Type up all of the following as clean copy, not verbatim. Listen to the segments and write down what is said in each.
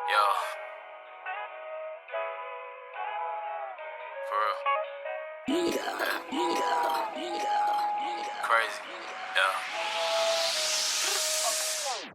Yo. For real. Crazy. Yeah.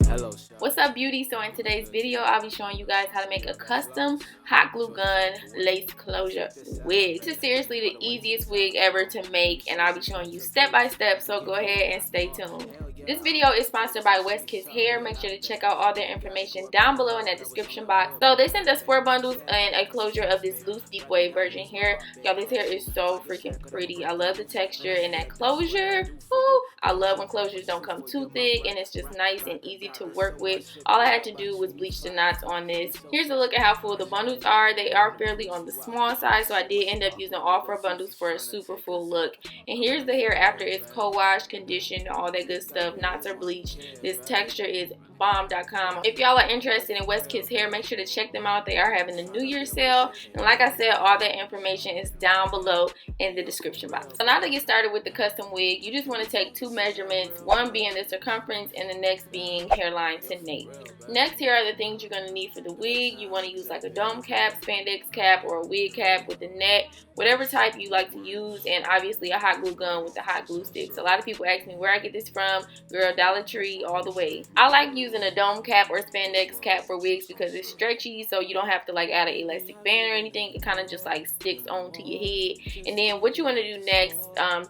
Hello. What's up, beauty? So in today's video, I'll be showing you guys how to make a custom hot glue gun lace closure wig. This is seriously the easiest wig ever to make, and I'll be showing you step by step, so go ahead and stay tuned. This video is sponsored by WKWIG Hair. Make sure to check out all their information down below in that description box. So they sent us 4 bundles and a closure of this loose deep wave version hair. Y'all, this hair is so freaking pretty. I love the texture and that closure. Ooh, I love when closures don't come too thick and it's just nice and easy to work with. All I had to do was bleach the knots on this. Here's a look at how full the bundles are. They are fairly on the small side, so I did end up using all 4 bundles for a super full look. And here's the hair after it's co-washed, conditioned, all that good stuff. Knots are bleached. This texture is bomb.com. If y'all are interested in WKWIG Hair, make sure to check them out. They are having a New Year's sale, and like I said, all that information is down below in the description box. So now to get started with the custom wig, you just want to take 2 measurements, one being the circumference and the next being hairline to nape. Next, here are the things you're going to need for the wig. You want to use like a dome cap, spandex cap, or a wig cap with a net, whatever type you like to use, and obviously a hot glue gun with the hot glue sticks. A lot of people ask me where I get this from. Girl, Dollar Tree all the way. I like using a dome cap or spandex cap for wigs because it's stretchy, so you don't have to like add an elastic band or anything. It kind of just like sticks onto your head. And then what you want to do next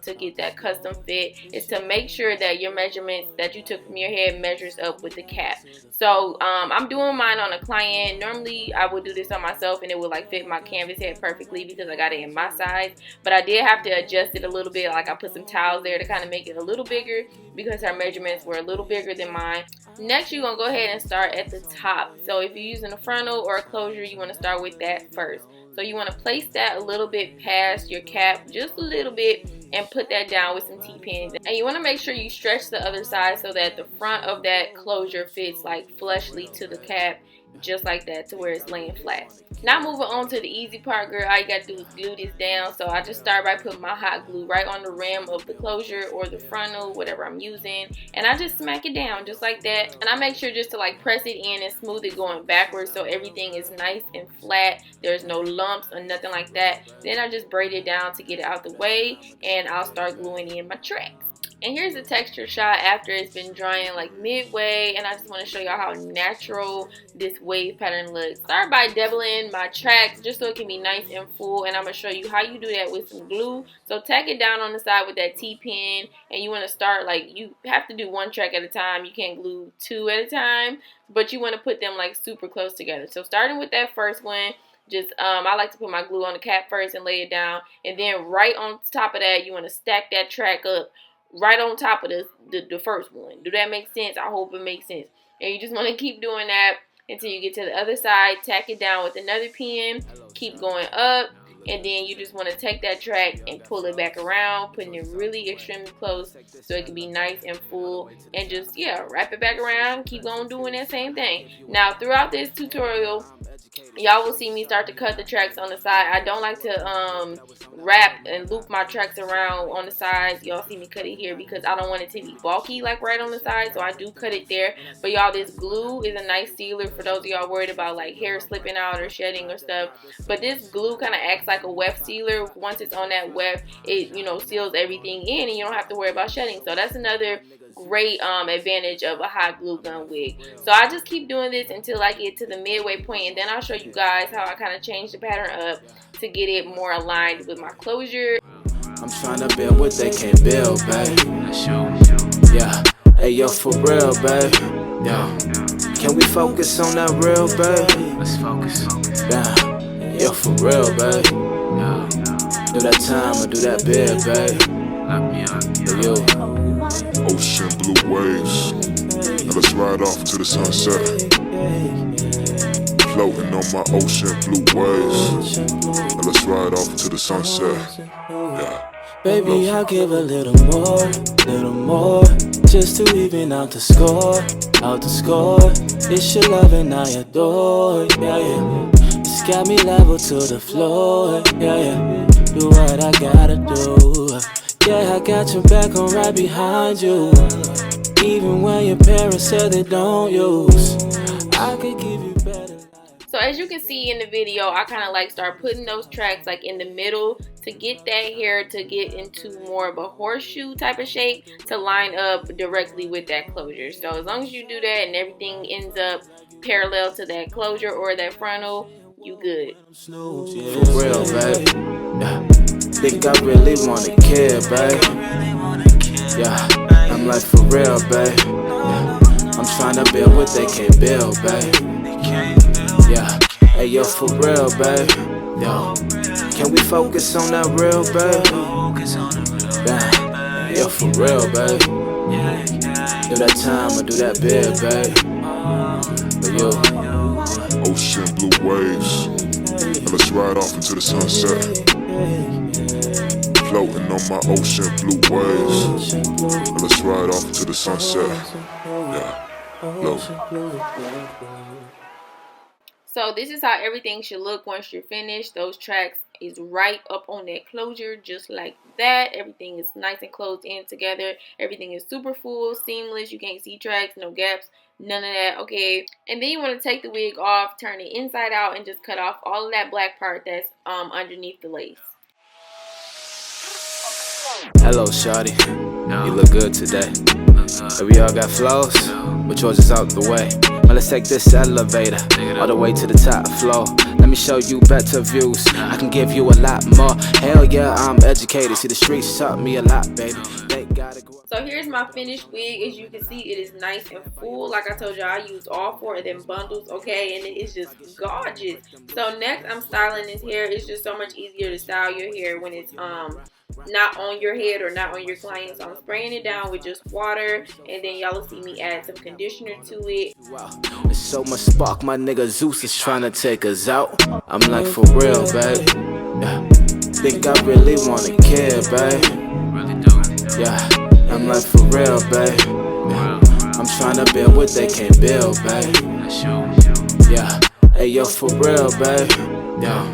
to get that custom fit is to make sure that your measurements that you took from your head measures up with the cap. So I'm doing mine on a client. Normally I would do this on myself and it would like fit my canvas head perfectly because I got it in my size, but I did have to adjust it a little bit. Like I put some towels there to kind of make it a little bigger because her measurements were a little bigger than mine. Next, you're gonna go ahead and start at the top. So if you're using a frontal or a closure, you want to start with that first. So you want to place that a little bit past your cap, just a little bit, and put that down with some T-pins. And you want to make sure you stretch the other side so that the front of that closure fits like flushly to the cap, just like that, to where it's laying flat. Now moving on to the easy part, girl. All you gotta do is glue this down. So I just start by putting my hot glue right on the rim of the closure or the frontal, whatever I'm using, and I just smack it down just like that. And I make sure just to like press it in and smooth it going backwards so everything is nice and flat. There's no lumps or nothing like that. Then I just braid it down to get it out the way, and I'll start gluing in my tracks. And here's the texture shot after it's been drying like midway, and I just want to show y'all how natural this wave pattern looks. Start by doubling my tracks just so it can be nice and full, and I'm going to show you how you do that with some glue. So tack it down on the side with that T-pin, and you want to start like, you have to do 1 track at a time. You can't glue 2 at a time, but you want to put them like super close together. So starting with that first one, just I like to put my glue on the cap first and lay it down, and then right on top of that, you want to stack that track up right on top of the first one. Do that make sense? I hope it makes sense. And you just want to keep doing that until you get to the other side. Tack it down with another pin. Keep going up. And then you just want to take that track and pull it back around, putting it really extremely close so it can be nice and full. And just, yeah, wrap it back around. Keep on doing that same thing. Now, throughout this tutorial, y'all will see me start to cut the tracks on the side. I don't like to wrap and loop my tracks around on the sides. Y'all see me cut it here because I don't want it to be bulky like right on the side, so I do cut it there. But y'all, this glue is a nice sealer for those of y'all worried about like hair slipping out or shedding or stuff. But this glue kind of acts like a weft sealer. Once it's on that weft, it, you know, seals everything in and you don't have to worry about shedding. So that's another great advantage of a hot glue gun wig. So I just keep doing this until I get to the midway point, and then I'll show you guys how I kind of change the pattern up to get it more aligned with my closure. I'm trying to build what they can't build, babe. Yeah, hey yo, for real, babe. Yeah, can we focus on that real, babe? Let's focus. Yeah, yo, for real, babe. Yeah, do that time or do that bid, babe. Lock me up, yo. Ocean blue waves, now let's ride off to the sunset. Floating on my ocean blue waves, now let's ride off to the sunset. Yeah. Baby, I'll give a little more, just to even out the score, It's your love and I adore, yeah, yeah. It's got me level to the floor, yeah, yeah. Do what I gotta do. Yeah, I got your back, I'm right behind you. Even when your parents said they don't use, I could give you better. So as you can see in the video, I kind of like start putting those tracks like in the middle to get that hair to get into more of a horseshoe type of shape to line up directly with that closure. So as long as you do that and everything ends up parallel to that closure or that frontal, you good. For real, babe. Yeah. Think I really wanna care, babe. Yeah, I'm like for real, babe. Yeah. I'm trying to build what they can't build, babe. Yeah, hey yo, for real, babe. Yo, can we focus on that real, babe? Yeah, yo, for real, babe. Do that time or do that bid, babe. But yo, Ocean blue waves, and let's ride off into the sunset. Floating on my ocean blue waves, and let's ride off into the sunset. Yeah, So this is how everything should look once you're finished. Those tracks is right up on that closure, just like that. Everything is nice and closed in together. Everything is super full, seamless. You can't see tracks, no gaps, none of that, okay? And then you want to take the wig off, turn it inside out, and just cut off all of that black part that's underneath the lace. hello, shawty. You look good today. We all got flaws, but yours is out the way. Now let's take this elevator all the way to the top floor. Let me show you better views. I can give you a lot more. Hell yeah, I'm educated. See, the streets taught me a lot, baby. They gotta go. So here's my finished wig. As you can see, it is nice and full. Like I told you, I used all 4 of them bundles, okay? And it is just gorgeous. So next, I'm styling this hair. It's just so much easier to style your hair when it's not on your head or not on your client. So I'm spraying it down with just water, and then y'all will see me add some conditioner to it. Wow, there's so much spark, my nigga Zeus is trying to take us out. I'm like, for real, babe. Yeah. Think I really wanna care, babe. Yeah, I'm like, for real, babe. Yeah. I'm trying to build what they can't build, babe. Yeah, hey yo, for real, babe. Yeah.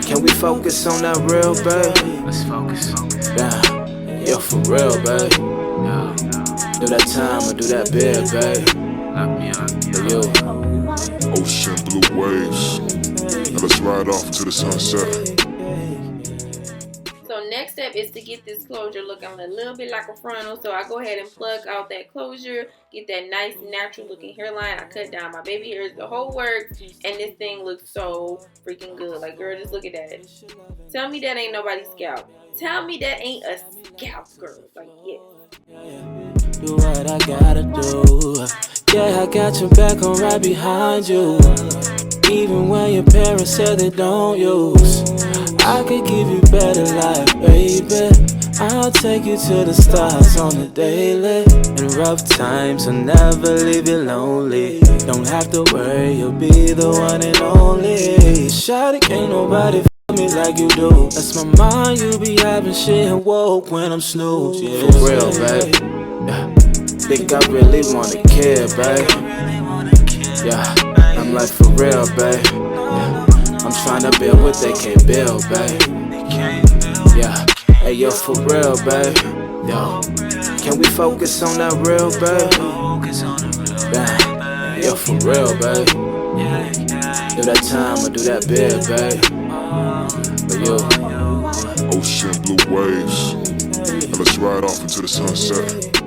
Can we focus on that real, babe? Let's focus. Yeah, yo, for real, babe. Yeah. Do that time or do that bid, babe. But yo, ocean blue waves, and let's ride off into the sunset. So next step is to get this closure looking a little bit like a frontal. So I go ahead and plug out that closure, get that nice natural looking hairline. I cut down my baby hairs, the whole works, and this thing looks so freaking good. Like, girl, just look at that. Tell me that ain't nobody's scalp. Tell me that ain't a scalp, girl. Like, yes. do what I gotta do. Yeah, I got your back, I'm right behind you. Even when your parents said they don't use, I could give you better life, baby. I'll take you to the stars on the daily. In rough times, I'll never leave you lonely. Don't have to worry, you'll be the one and only. Shawty, ain't nobody f me like you do. That's my mind, you be having shit and woke when I'm snoozed. Yeah, for real, babe. Yeah. Think I really wanna care, babe. Yeah, I'm like for real, babe. Yeah. I'm tryna build what they can't build, babe. Yeah, hey yo, for real, babe. Yo, can we focus on that real, babe? Yeah, yo, for real, babe. Do that time or do that bid, babe. But yo, ocean blue waves, and let's ride off into the sunset.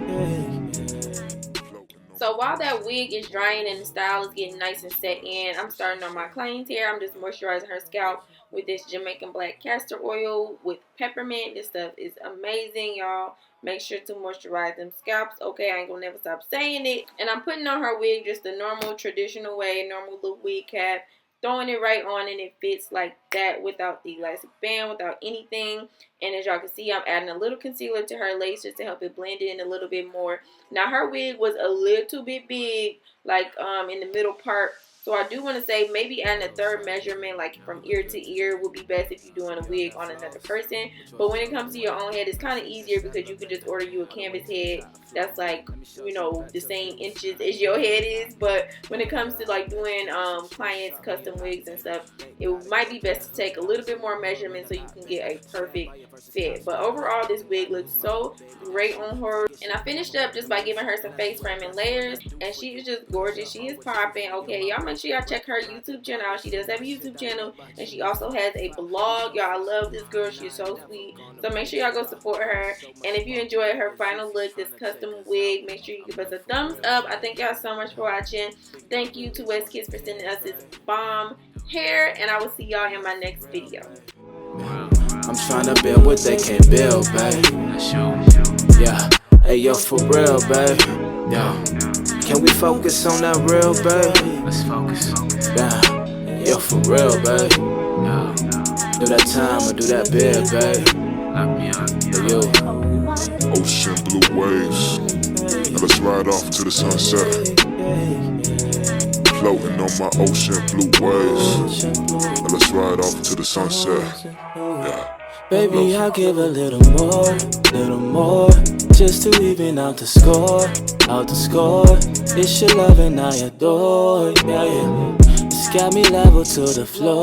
So while that wig is drying and the style is getting nice and set in, I'm starting on my client's hair. I'm just moisturizing her scalp with this Jamaican black castor oil with peppermint. This stuff is amazing, y'all. Make sure to moisturize them scalps, okay? I ain't gonna never stop saying it. And I'm putting on her wig just the normal, traditional way, normal little wig cap. Throwing it right on, and it fits like that without the elastic band, without anything. And as y'all can see, I'm adding a little concealer to her lace just to help it blend in a little bit more. Now her wig was a little bit big, like in the middle part. So I do want to say maybe adding a third measurement, like from ear to ear, would be best if you're doing a wig on another person. But when it comes to your own head, it's kind of easier because you can just order you a canvas head that's like, you know, the same inches as your head is. But when it comes to like doing clients' custom wigs and stuff, it might be best to take a little bit more measurement so you can get a perfect fit. But overall, this wig looks so great on her. And I finished up just by giving her some face framing layers, and she is just gorgeous. She is popping. Okay, y'all make make sure y'all check her YouTube channel out. She does have a YouTube channel, and she also has a blog. Y'all, I love this girl. She's so sweet. So make sure y'all go support her. And if you enjoyed her final look, this custom wig, make sure you give us a thumbs up. I thank y'all so much for watching. Thank you to WestKids for sending us this bomb hair, and I will see y'all in my next video. I'm trying to build what they can't build, babe. Yeah, hey yo, for real, babe. Yeah, can we focus on that real, babe? Let's focus. Yeah, yo, for real, babe. Yeah, do that time or do that bid, babe. Lock me up. For you. Ocean blue waves. Now let's ride off to the sunset. Floating on my ocean blue waves. Now let's ride off to the sunset. Yeah. Baby, I'll give a little more, just to even out the score, It's your love and I adore, yeah, yeah. It's got me level to the floor.